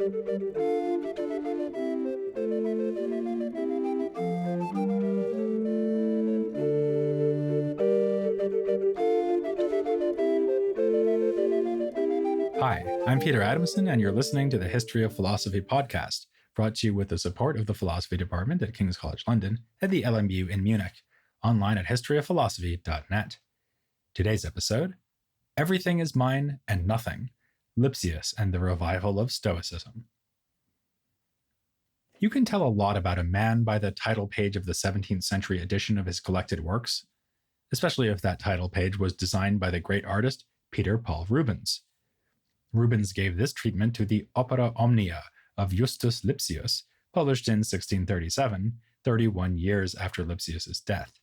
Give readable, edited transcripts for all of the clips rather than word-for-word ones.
Hi, I'm Peter Adamson, and you're listening to the History of Philosophy podcast, brought to you with the support of the Philosophy Department at King's College London and the LMU in Munich, online at historyofphilosophy.net. Today's episode, Everything is Mine and Nothing, Lipsius and the Revival of Stoicism. You can tell a lot about a man by the title page of the 17th century edition of his collected works, especially if that title page was designed by the great artist Peter Paul Rubens. Rubens gave this treatment to the Opera Omnia of Justus Lipsius, published in 1637, 31 years after Lipsius's death.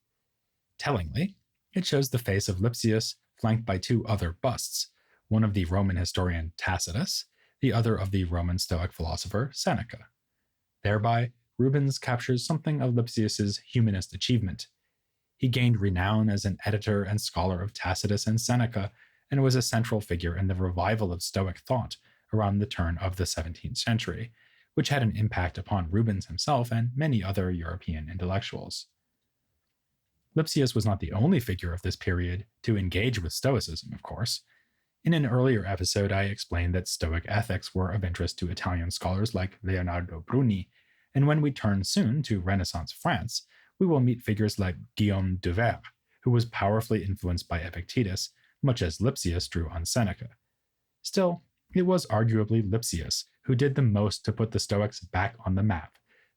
Tellingly, it shows the face of Lipsius flanked by two other busts, one of the Roman historian Tacitus, the other of the Roman Stoic philosopher Seneca. Thereby, Rubens captures something of Lipsius's humanist achievement. He gained renown as an editor and scholar of Tacitus and Seneca, and was a central figure in the revival of Stoic thought around the turn of the 17th century, which had an impact upon Rubens himself and many other European intellectuals. Lipsius was not the only figure of this period to engage with Stoicism, of course. In an earlier episode, I explained that Stoic ethics were of interest to Italian scholars like Leonardo Bruni, and when we turn soon to Renaissance France, we will meet figures like Guillaume de Vere, who was powerfully influenced by Epictetus, much as Lipsius drew on Seneca. Still, it was arguably Lipsius who did the most to put the Stoics back on the map,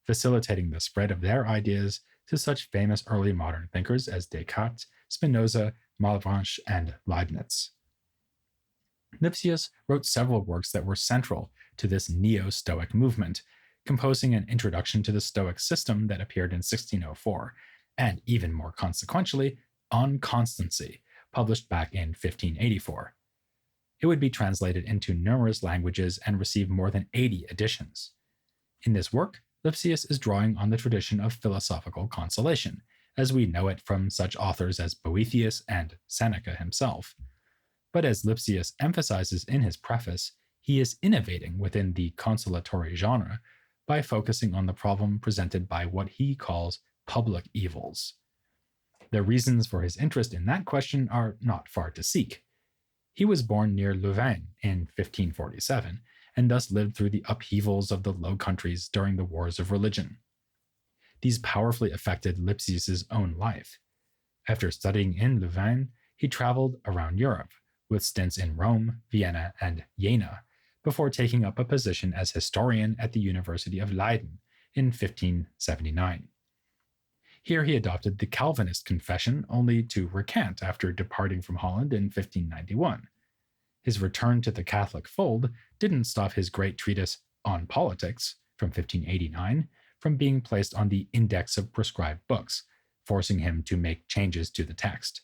facilitating the spread of their ideas to such famous early modern thinkers as Descartes, Spinoza, Malebranche, and Leibniz. Lipsius wrote several works that were central to this neo-Stoic movement, composing an introduction to the Stoic system that appeared in 1604, and even more consequentially, On Constancy, published back in 1584. It would be translated into numerous languages and receive more than 80 editions. In this work, Lipsius is drawing on the tradition of philosophical consolation, as we know it from such authors as Boethius and Seneca himself. But as Lipsius emphasizes in his preface, he is innovating within the consolatory genre by focusing on the problem presented by what he calls public evils. The reasons for his interest in that question are not far to seek. He was born near Louvain in 1547, and thus lived through the upheavals of the Low Countries during the Wars of Religion. These powerfully affected Lipsius's own life. After studying in Louvain, he traveled around Europe, with stints in Rome, Vienna, and Jena, before taking up a position as historian at the University of Leiden in 1579. Here he adopted the Calvinist confession only to recant after departing from Holland in 1591. His return to the Catholic fold didn't stop his great treatise On Politics from 1589 from being placed on the Index of Prescribed Books, forcing him to make changes to the text.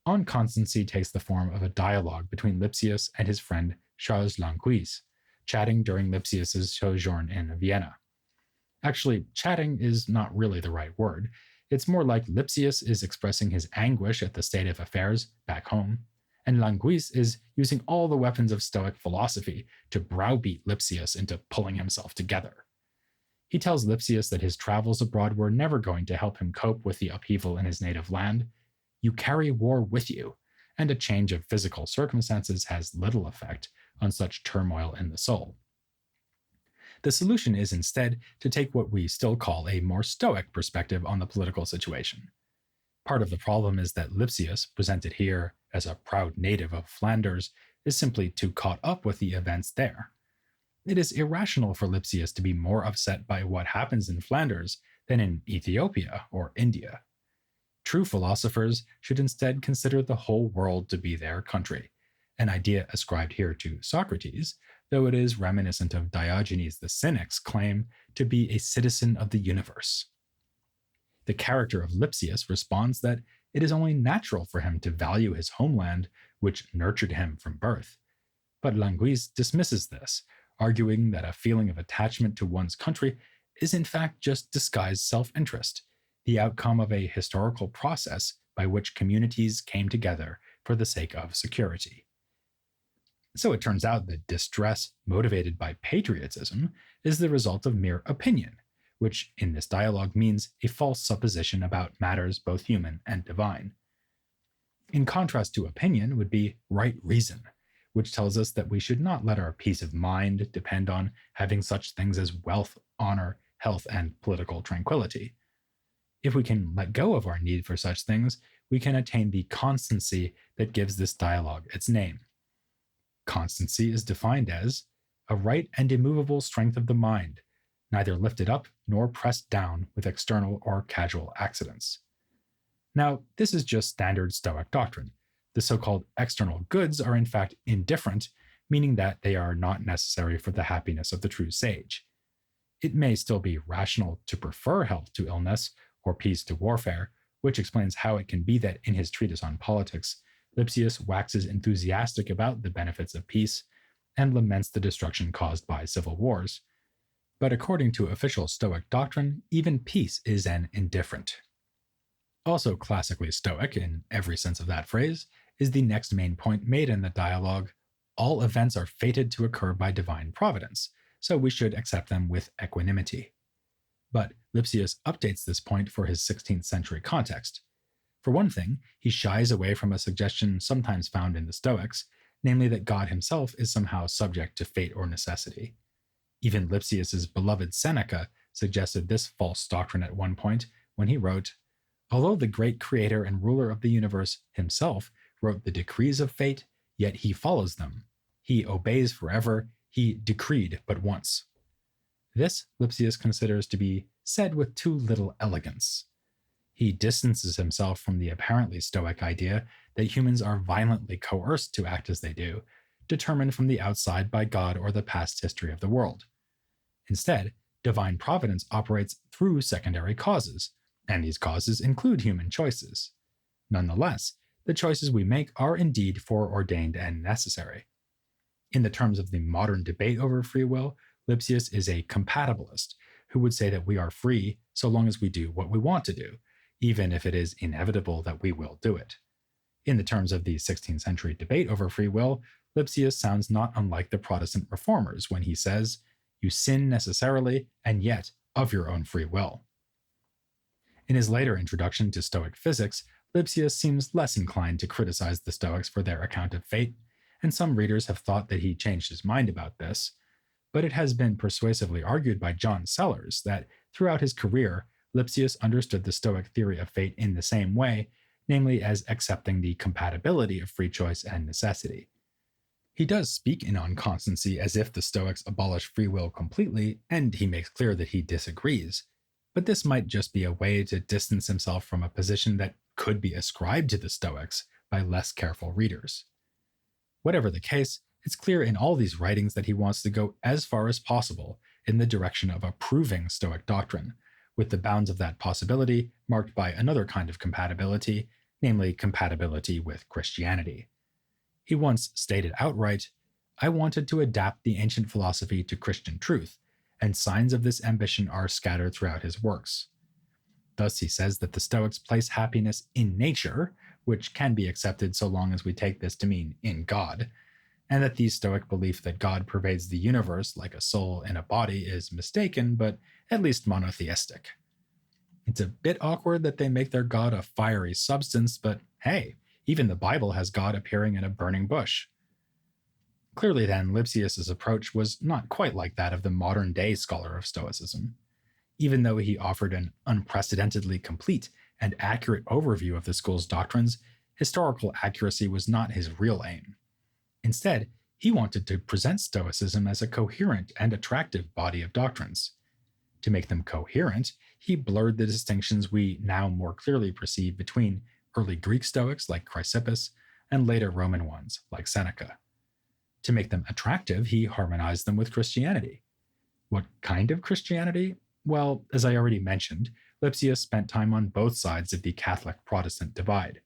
On Constancy takes the form of a dialogue between Lipsius and his friend Charles Languis, chatting during Lipsius's sojourn in Vienna. Actually, chatting is not really the right word. It's more like Lipsius is expressing his anguish at the state of affairs back home, and Languis is using all the weapons of Stoic philosophy to browbeat Lipsius into pulling himself together. He tells Lipsius that his travels abroad were never going to help him cope with the upheaval in his native land. You carry war with you, and a change of physical circumstances has little effect on such turmoil in the soul. The solution is instead to take what we still call a more Stoic perspective on the political situation. Part of the problem is that Lipsius, presented here as a proud native of Flanders, is simply too caught up with the events there. It is irrational for Lipsius to be more upset by what happens in Flanders than in Ethiopia or India. True philosophers should instead consider the whole world to be their country, an idea ascribed here to Socrates, though it is reminiscent of Diogenes the Cynic's claim to be a citizen of the universe. The character of Lipsius responds that it is only natural for him to value his homeland, which nurtured him from birth. But Languis dismisses this, arguing that a feeling of attachment to one's country is in fact just disguised self-interest, the outcome of a historical process by which communities came together for the sake of security. So it turns out that distress motivated by patriotism is the result of mere opinion, which in this dialogue means a false supposition about matters both human and divine. In contrast to opinion would be right reason, which tells us that we should not let our peace of mind depend on having such things as wealth, honor, health, and political tranquility. If we can let go of our need for such things, we can attain the constancy that gives this dialogue its name. Constancy is defined as a right and immovable strength of the mind, neither lifted up nor pressed down with external or casual accidents. Now, this is just standard Stoic doctrine. The so-called external goods are in fact indifferent, meaning that they are not necessary for the happiness of the true sage. It may still be rational to prefer health to illness or peace to warfare, which explains how it can be that in his treatise on politics, Lipsius waxes enthusiastic about the benefits of peace and laments the destruction caused by civil wars. But according to official Stoic doctrine, even peace is an indifferent. Also classically Stoic, in every sense of that phrase, is the next main point made in the dialogue: all events are fated to occur by divine providence, so we should accept them with equanimity. But Lipsius updates this point for his 16th century context. For one thing, he shies away from a suggestion sometimes found in the Stoics, namely that God himself is somehow subject to fate or necessity. Even Lipsius's beloved Seneca suggested this false doctrine at one point when he wrote, "Although the great creator and ruler of the universe himself wrote the decrees of fate, yet he follows them. He obeys forever, he decreed but once." This Lipsius considers to be said with too little elegance. He distances himself from the apparently Stoic idea that humans are violently coerced to act as they do, determined from the outside by God or the past history of the world. Instead, divine providence operates through secondary causes, and these causes include human choices. Nonetheless, the choices we make are indeed foreordained and necessary. In the terms of the modern debate over free will, Lipsius is a compatibilist who would say that we are free so long as we do what we want to do, even if it is inevitable that we will do it. In the terms of the 16th century debate over free will, Lipsius sounds not unlike the Protestant reformers when he says, "You sin necessarily, and yet of your own free will." In his later introduction to Stoic physics, Lipsius seems less inclined to criticize the Stoics for their account of fate, and some readers have thought that he changed his mind about this. But it has been persuasively argued by John Sellers that throughout his career, Lipsius understood the Stoic theory of fate in the same way, namely as accepting the compatibility of free choice and necessity. He does speak in On Constancy as if the Stoics abolish free will completely, and he makes clear that he disagrees. But this might just be a way to distance himself from a position that could be ascribed to the Stoics by less careful readers. Whatever the case, it's clear in all these writings that he wants to go as far as possible in the direction of approving Stoic doctrine, with the bounds of that possibility marked by another kind of compatibility, namely compatibility with Christianity. He once stated outright, "I wanted to adapt the ancient philosophy to Christian truth, and signs of this ambition are scattered throughout his works." Thus he says that the Stoics place happiness in nature, which can be accepted so long as we take this to mean in God, and that the Stoic belief that God pervades the universe like a soul in a body is mistaken, but at least monotheistic. It's a bit awkward that they make their God a fiery substance, but hey, even the Bible has God appearing in a burning bush. Clearly then, Lipsius's approach was not quite like that of the modern-day scholar of Stoicism. Even though he offered an unprecedentedly complete and accurate overview of the school's doctrines, historical accuracy was not his real aim. Instead, he wanted to present Stoicism as a coherent and attractive body of doctrines. To make them coherent, he blurred the distinctions we now more clearly perceive between early Greek Stoics like Chrysippus and later Roman ones like Seneca. To make them attractive, he harmonized them with Christianity. What kind of Christianity? Well, as I already mentioned, Lipsius spent time on both sides of the Catholic-Protestant divide.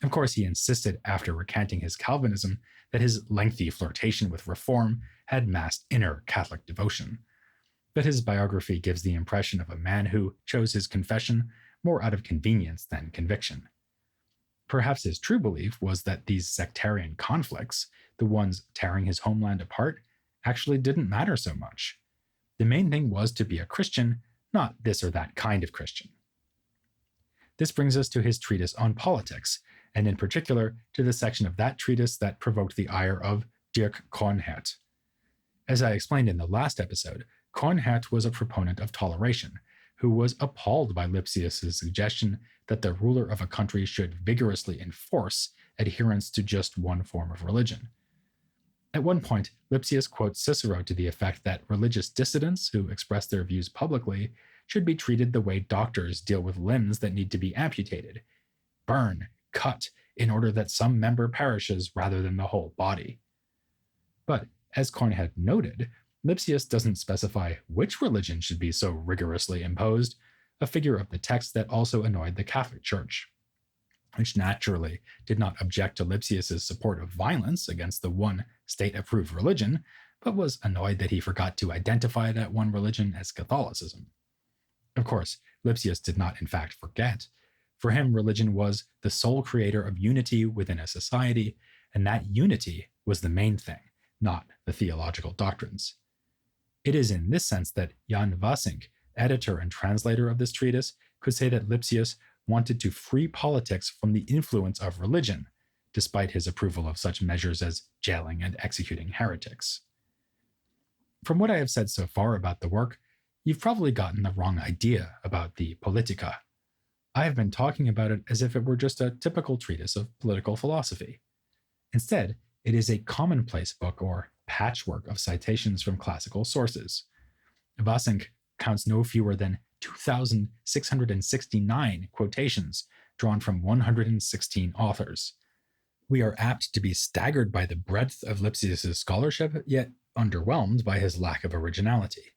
Of course, he insisted after recanting his Calvinism that his lengthy flirtation with reform had masked inner Catholic devotion. But his biography gives the impression of a man who chose his confession more out of convenience than conviction. Perhaps his true belief was that these sectarian conflicts, the ones tearing his homeland apart, actually didn't matter so much. The main thing was to be a Christian, not this or that kind of Christian. This brings us to his treatise on politics, and in particular to the section of that treatise that provoked the ire of Dirk Cohnert. As I explained in the last episode, Cohnert was a proponent of toleration, who was appalled by Lipsius' suggestion that the ruler of a country should vigorously enforce adherence to just one form of religion. At one point, Lipsius quotes Cicero to the effect that religious dissidents who express their views publicly should be treated the way doctors deal with limbs that need to be amputated: burn, cut, in order that some member perishes rather than the whole body. But, as Cohnert noted, Lipsius doesn't specify which religion should be so rigorously imposed, a figure of the text that also annoyed the Catholic Church, which naturally did not object to Lipsius' support of violence against the one state-approved religion, but was annoyed that he forgot to identify that one religion as Catholicism. Of course, Lipsius did not in fact forget. For him, religion was the sole creator of unity within a society, and that unity was the main thing, not the theological doctrines. It is in this sense that Jan Vasink, editor and translator of this treatise, could say that Lipsius wanted to free politics from the influence of religion, despite his approval of such measures as jailing and executing heretics. From what I have said so far about the work, you've probably gotten the wrong idea about the Politica. I have been talking about it as if it were just a typical treatise of political philosophy. Instead, it is a commonplace book or patchwork of citations from classical sources. Vasink counts no fewer than 2,669 quotations drawn from 116 authors. We are apt to be staggered by the breadth of Lipsius' scholarship, yet underwhelmed by his lack of originality.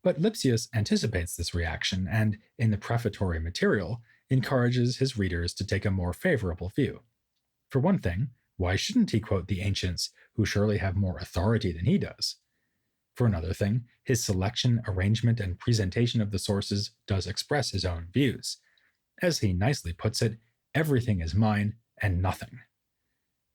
But Lipsius anticipates this reaction and, in the prefatory material, encourages his readers to take a more favorable view. For one thing, why shouldn't he quote the ancients, who surely have more authority than he does? For another thing, his selection, arrangement, and presentation of the sources does express his own views. As he nicely puts it, everything is mine and nothing.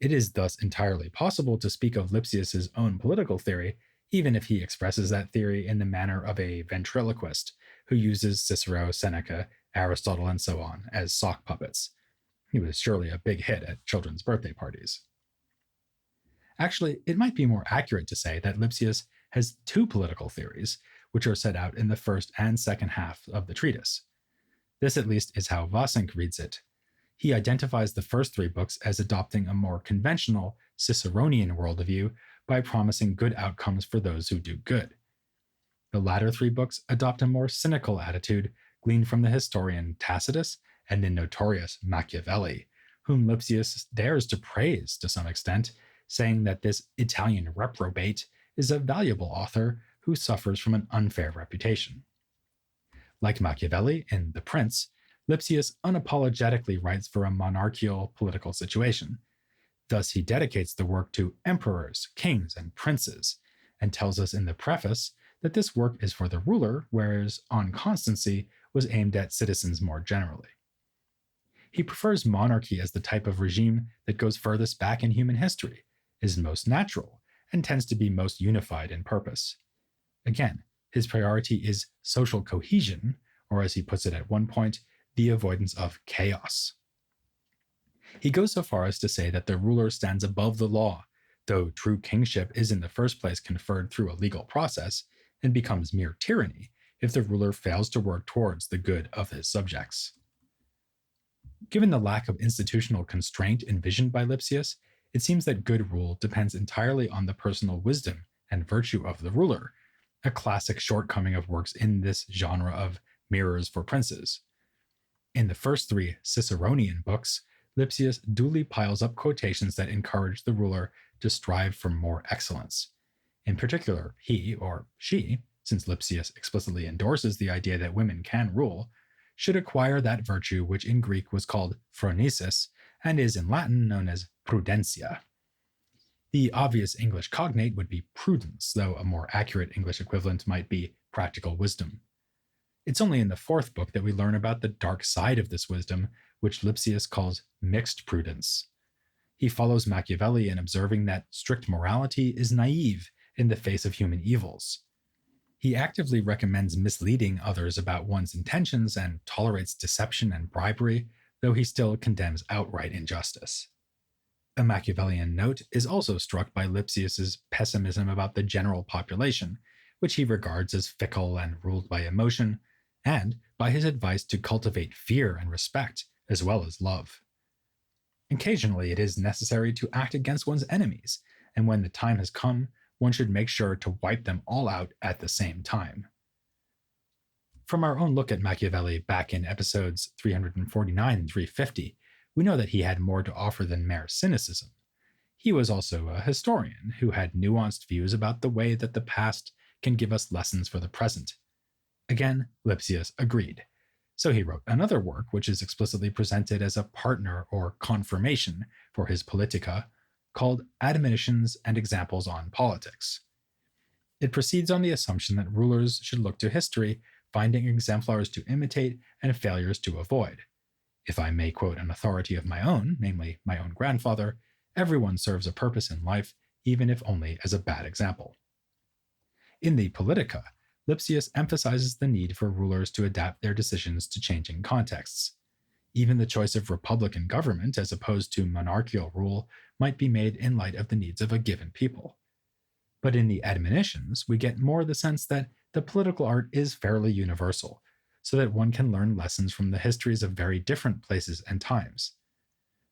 It is thus entirely possible to speak of Lipsius' own political theory, even if he expresses that theory in the manner of a ventriloquist who uses Cicero, Seneca, Aristotle, and so on as sock puppets. He was surely a big hit at children's birthday parties. Actually, it might be more accurate to say that Lipsius has two political theories, which are set out in the first and second half of the treatise. This at least is how Vasink reads it. He identifies the first three books as adopting a more conventional Ciceronian worldview by promising good outcomes for those who do good. The latter three books adopt a more cynical attitude gleaned from the historian Tacitus and the notorious Machiavelli, whom Lipsius dares to praise to some extent, saying that this Italian reprobate is a valuable author who suffers from an unfair reputation. Like Machiavelli in The Prince, Lipsius unapologetically writes for a monarchical political situation. Thus, he dedicates the work to emperors, kings, and princes, and tells us in the preface that this work is for the ruler, whereas On Constancy was aimed at citizens more generally. He prefers monarchy as the type of regime that goes furthest back in human history, is most natural, and tends to be most unified in purpose. Again, his priority is social cohesion, or as he puts it at one point, the avoidance of chaos. He goes so far as to say that the ruler stands above the law, though true kingship is in the first place conferred through a legal process and becomes mere tyranny if the ruler fails to work towards the good of his subjects. Given the lack of institutional constraint envisioned by Lipsius, it seems that good rule depends entirely on the personal wisdom and virtue of the ruler, a classic shortcoming of works in this genre of mirrors for princes. In the first three Ciceronian books, Lipsius duly piles up quotations that encourage the ruler to strive for more excellence. In particular, he, or she, since Lipsius explicitly endorses the idea that women can rule, should acquire that virtue which in Greek was called phronesis and is in Latin known as prudentia. The obvious English cognate would be prudence, though a more accurate English equivalent might be practical wisdom. It's only in the fourth book that we learn about the dark side of this wisdom, which Lipsius calls mixed prudence. He follows Machiavelli in observing that strict morality is naive in the face of human evils. He actively recommends misleading others about one's intentions and tolerates deception and bribery, though he still condemns outright injustice. A Machiavellian note is also struck by Lipsius's pessimism about the general population, which he regards as fickle and ruled by emotion, and by his advice to cultivate fear and respect, as well as love. Occasionally, it is necessary to act against one's enemies, and when the time has come, one should make sure to wipe them all out at the same time. From our own look at Machiavelli back in episodes 349 and 350, we know that he had more to offer than mere cynicism. He was also a historian who had nuanced views about the way that the past can give us lessons for the present. Again, Lipsius agreed. So he wrote another work which is explicitly presented as a partner or confirmation for his Politica, called Admonitions and Examples on Politics. It proceeds on the assumption that rulers should look to history, finding exemplars to imitate and failures to avoid. If I may quote an authority of my own, namely my own grandfather, everyone serves a purpose in life, even if only as a bad example. In the Politica, Lipsius emphasizes the need for rulers to adapt their decisions to changing contexts. Even the choice of republican government as opposed to monarchical rule might be made in light of the needs of a given people. But in the Admonitions, we get more the sense that the political art is fairly universal, so that one can learn lessons from the histories of very different places and times.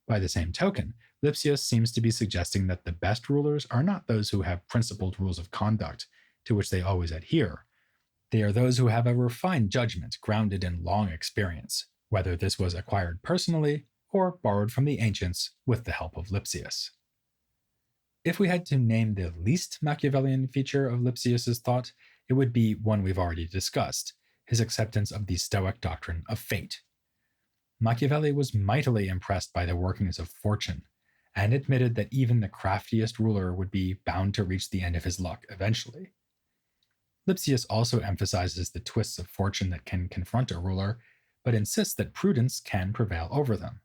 By the same token, Lipsius seems to be suggesting that the best rulers are not those who have principled rules of conduct to which they always adhere. They are those who have a refined judgment grounded in long experience, whether this was acquired personally or borrowed from the ancients with the help of Lipsius. If we had to name the least Machiavellian feature of Lipsius's thought, it would be one we've already discussed, his acceptance of the Stoic doctrine of fate. Machiavelli was mightily impressed by the workings of fortune, and admitted that even the craftiest ruler would be bound to reach the end of his luck eventually. Lipsius also emphasizes the twists of fortune that can confront a ruler, but insists that prudence can prevail over them.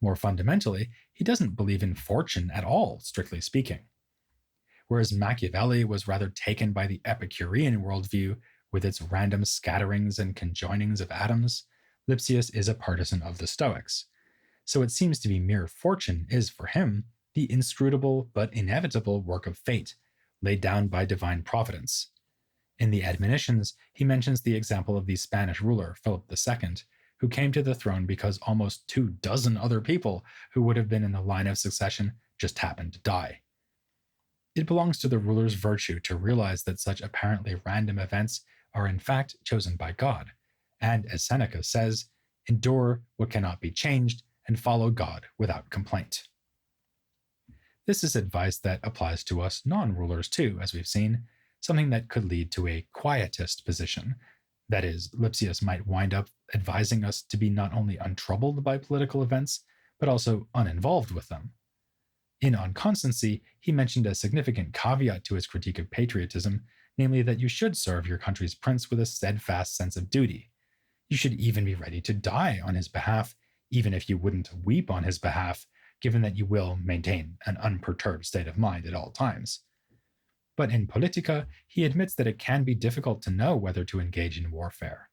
More fundamentally, he doesn't believe in fortune at all, strictly speaking. Whereas Machiavelli was rather taken by the Epicurean worldview with its random scatterings and conjoinings of atoms, Lipsius is a partisan of the Stoics. So it seems to be mere fortune is, for him, the inscrutable but inevitable work of fate, laid down by divine providence. In the Admonitions, he mentions the example of the Spanish ruler, Philip II, who came to the throne because almost 24 other people who would have been in the line of succession just happened to die. It belongs to the ruler's virtue to realize that such apparently random events are in fact chosen by God, and as Seneca says, endure what cannot be changed and follow God without complaint. This is advice that applies to us non-rulers too, as we've seen, something that could lead to a quietist position. That is, Lipsius might wind up advising us to be not only untroubled by political events, but also uninvolved with them. In On Constancy, he mentioned a significant caveat to his critique of patriotism, namely that you should serve your country's prince with a steadfast sense of duty. You should even be ready to die on his behalf, even if you wouldn't weep on his behalf, given that you will maintain an unperturbed state of mind at all times. But in Politica, he admits that it can be difficult to know whether to engage in warfare.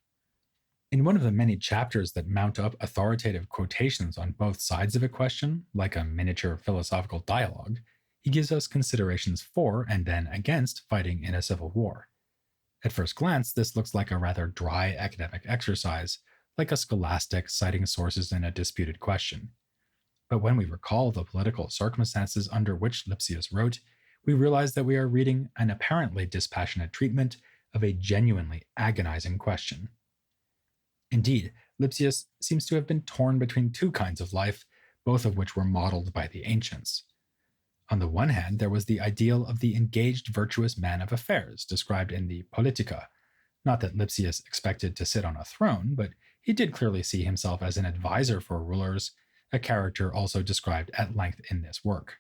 In one of the many chapters that mount up authoritative quotations on both sides of a question, like a miniature philosophical dialogue, he gives us considerations for and then against fighting in a civil war. At first glance, this looks like a rather dry academic exercise, like a scholastic citing sources in a disputed question. But when we recall the political circumstances under which Lipsius wrote, we realize that we are reading an apparently dispassionate treatment of a genuinely agonizing question. Indeed, Lipsius seems to have been torn between two kinds of life, both of which were modeled by the ancients. On the one hand, there was the ideal of the engaged virtuous man of affairs described in the Politica. Not that Lipsius expected to sit on a throne, but he did clearly see himself as an advisor for rulers, a character also described at length in this work.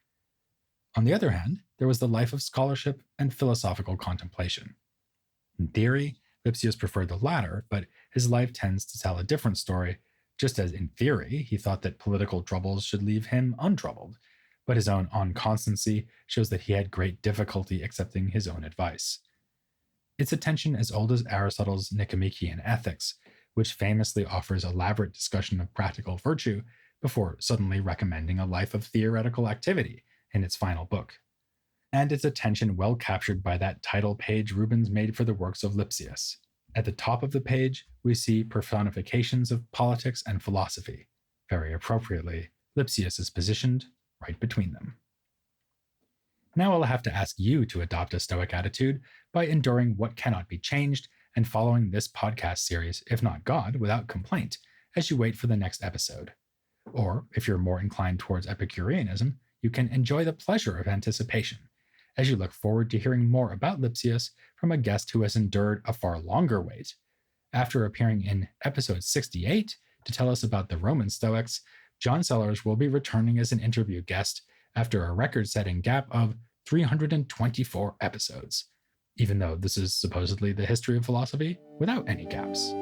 On the other hand, there was the life of scholarship and philosophical contemplation. In theory, Lipsius preferred the latter, but his life tends to tell a different story, just as in theory he thought that political troubles should leave him untroubled, but his own unconstancy shows that he had great difficulty accepting his own advice. It's a tension as old as Aristotle's Nicomachean Ethics, which famously offers elaborate discussion of practical virtue before suddenly recommending a life of theoretical activity in its final book. And it's a tension well captured by that title page Rubens made for the works of Lipsius. At the top of the page, we see personifications of politics and philosophy. Very appropriately, Lipsius is positioned right between them. Now I'll have to ask you to adopt a Stoic attitude by enduring what cannot be changed and following this podcast series, if not God, without complaint, as you wait for the next episode. Or, if you're more inclined towards Epicureanism, you can enjoy the pleasure of anticipation, as you look forward to hearing more about Lipsius from a guest who has endured a far longer wait. After appearing in episode 68 to tell us about the Roman Stoics, John Sellers will be returning as an interview guest after a record-setting gap of 324 episodes, even though this is supposedly the history of philosophy without any gaps.